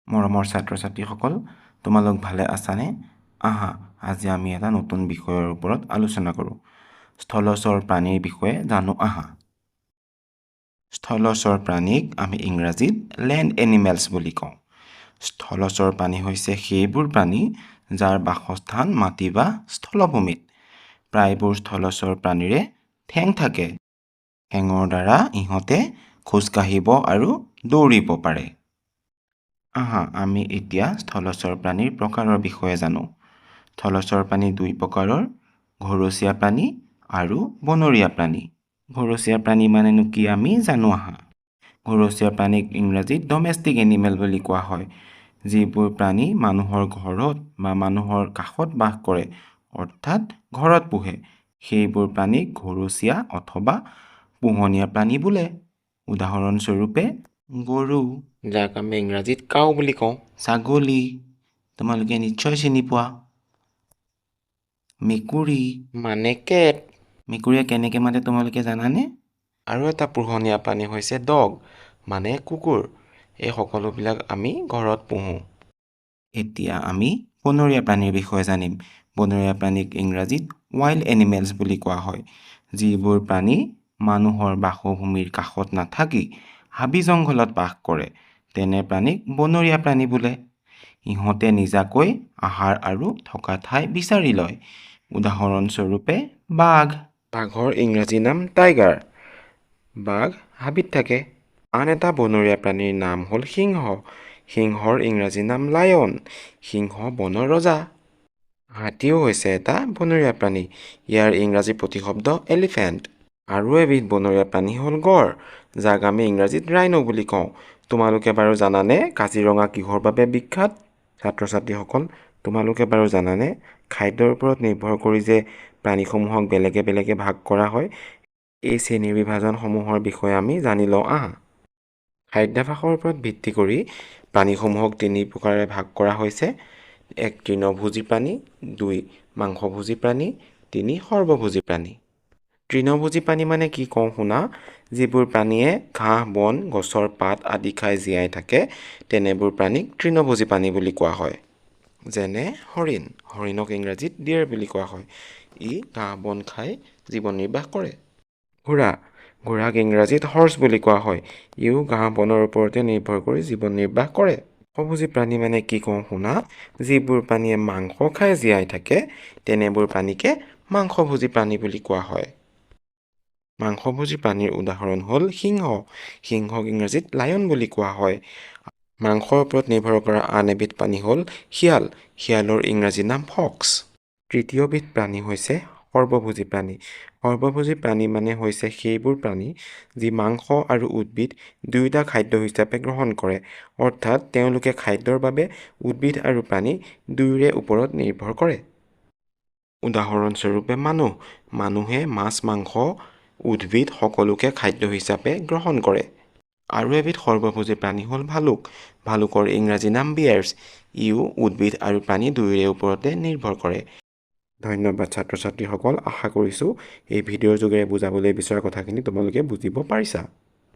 মৰমৰ ছাত্ৰ-ছাত্ৰীসকল, তোমালোক ভালে আছানে? আহা, আজি আমি এটা নতুন বিষয়ৰ ওপৰত আলোচনা কৰোঁ। স্থলচৰ প্ৰাণীৰ বিষয়ে জানো আহা। স্থলচৰ প্ৰাণীক আমি ইংৰাজীত লেণ্ড এনিমেলছ বুলি কওঁ। স্থলচৰ প্ৰাণী হৈছে সেইবোৰ প্ৰাণী যাৰ বাসস্থান মাটি বা স্থলভূমিত। প্ৰায়বোৰ স্থলচৰ প্ৰাণীৰে ঠেং থাকে। ঠেঙৰ দ্বাৰা ইহঁতে খোজ কাঢ়িব আৰু দৌৰিব পাৰে। আহা, আমি এতিয়া স্থলচৰ প্ৰাণীৰ প্ৰকাৰৰ বিষয়ে জানো। স্থলচৰ প্ৰাণী দুই প্ৰকাৰৰ, ঘৰচীয়া প্ৰাণী আৰু বনৰীয়া প্ৰাণী। ঘৰচীয়া প্ৰাণী মানেনো কি আমি জানো আহা। ঘৰচীয়া প্ৰাণীক ইংৰাজীত ডমেষ্টিক এনিমেল বুলি কোৱা হয়। যিবোৰ প্ৰাণী মানুহৰ ঘৰত বা মানুহৰ কাষত বাস কৰে, অৰ্থাৎ ঘৰত পোহে, সেইবোৰ প্ৰাণীক ঘৰচীয়া অথবা পোহনীয়া প্ৰাণী বোলে। উদাহৰণস্বৰূপে গৰু, যাক আমি ইংৰাজীত কাউ বুলি কওঁ। ছাগলী, তোমালোকে নিশ্চয় চিনি পোৱা। মেকুৰী মানে কেট। মেকুৰীয়ে কেনেকৈ মাতে তোমালোকে জানানে? আৰু এটা পোহনীয়া প্ৰাণী হৈছে ডগ, মানে কুকুৰ। এই সকলোবিলাক আমি ঘৰত পোহোঁ। এতিয়া আমি বনৰীয়া প্ৰাণীৰ বিষয়ে জানিম। বনৰীয়া প্ৰাণীক ইংৰাজীত ৱাইল্ড এনিমেলছ বুলি কোৱা হয়। যিবোৰ প্ৰাণী মানুহৰ বাসভূমিৰ কাষত নাথাকি হাবি জংঘলত বাস কৰে, তেনে প্ৰাণীক বনৰীয়া প্ৰাণী বোলে। ইহঁতে নিজাকৈ আহাৰ আৰু থকা ঠাই বিচাৰি লয়। উদাহৰণস্বৰূপে বাঘ। বাঘৰ ইংৰাজী নাম টাইগাৰ। বাঘ হাবিত থাকে। আন এটা বনৰীয়া প্ৰাণীৰ নাম হ'ল সিংহ। সিংহৰ ইংৰাজী নাম লায়ন। সিংহ বনৰ ৰজা। হাতীও হৈছে এটা বনৰীয়া প্ৰাণী। ইয়াৰ ইংৰাজী প্ৰতিশব্দ এলিফেণ্ট। আৰু এবিধ বনৰীয়া প্ৰাণী হ'ল গঁড়, যাক আমি ইংৰাজীত ৰাইনো বুলি কওঁ। তোমালোকে বাৰু জানানে কাজিৰঙা কিহৰ বাবে বিখ্যাত? ছাত্ৰ-ছাত্ৰীসকল, তোমালোকে বাৰু জানানে খাদ্যৰ ওপৰত নিৰ্ভৰ কৰি যে প্ৰাণীসমূহক বেলেগে বেলেগে ভাগ কৰা হয়? এই শ্ৰেণীৰ বিভাজনসমূহৰ বিষয়ে আমি জানি লওঁ আহা। খাদ্যাভ্যাসৰ ওপৰত ভিত্তি কৰি প্ৰাণীসমূহক তিনি প্ৰকাৰে ভাগ কৰা হৈছে। ১. তৃণভোজী প্ৰাণী, ২. মাংসভোজী প্ৰাণী, ৩. সৰ্বভোজী প্ৰাণী। তৃণভোজী প্ৰাণী মানে কি কওঁ শুনা। যিবোৰ প্ৰাণীয়ে ঘাঁহ, বন, গছৰ পাত আদি খাই জীয়াই থাকে, তেনেবোৰ প্ৰাণীক তৃণভোজী প্ৰাণী বুলি কোৱা হয়। যেনে হৰিণ। হৰিণক ইংৰাজীত ডিয়েৰ বুলি কোৱা হয়। ই ঘাঁহ বন খাই জীৱন নিৰ্বাহ কৰে। ঘোঁৰা। ঘোঁৰাক ইংৰাজীত হৰ্চ বুলি কোৱা হয়। ইও ঘাঁহ বনৰ ওপৰতে নিৰ্ভৰ কৰি জীৱন নিৰ্বাহ কৰে। মাংসভোজী প্ৰাণী মানে কি কওঁ শুনা। যিবোৰ প্ৰাণীয়ে মাংস খাই জীয়াই থাকে, তেনেবোৰ প্ৰাণীকে মাংসভোজী প্ৰাণী বুলি কোৱা হয়। মাংসভোজী প্ৰাণীৰ উদাহৰণ হ'ল সিংহ। সিংহক ইংৰাজীত লায়ন বুলি কোৱা হয়। মাংসৰ ওপৰত নিৰ্ভৰ কৰা আন এবিধ প্ৰাণী হ'ল শিয়াল। শিয়ালৰ ইংৰাজী নাম ফক্স। তৃতীয়বিধ প্ৰাণী হৈছে সৰ্বভোজী প্ৰাণী। সৰ্বভোজী প্ৰাণী মানে হৈছে সেইবোৰ প্ৰাণী যি মাংস আৰু উদ্ভিদ দুয়োটা খাদ্য হিচাপে গ্ৰহণ কৰে, অৰ্থাৎ তেওঁলোকে খাদ্যৰ বাবে উদ্ভিদ আৰু প্ৰাণী দুয়োৰে ওপৰত নিৰ্ভৰ কৰে। উদাহৰণস্বৰূপে মানুহ। মানুহে মাছ, মাংস, উদ্ভিদ সকলোকে খাদ্য হিচাপে গ্ৰহণ কৰে। আৰু এবিধ সৰ্বভোজী প্ৰাণী হ'ল ভালুক। ভালুকৰ ইংৰাজী নাম বিয়েৰ্ছ। ইও উদ্ভিদ আৰু প্ৰাণী দুয়োৰে ওপৰতে নিৰ্ভৰ কৰে। ধন্যবাদ ছাত্ৰ-ছাত্ৰীসকল। আশা কৰিছোঁ এই ভিডিঅ'ৰ যোগেৰে বুজাবলৈ বিচৰা কথাখিনি তোমালোকে বুজিব পাৰিছা।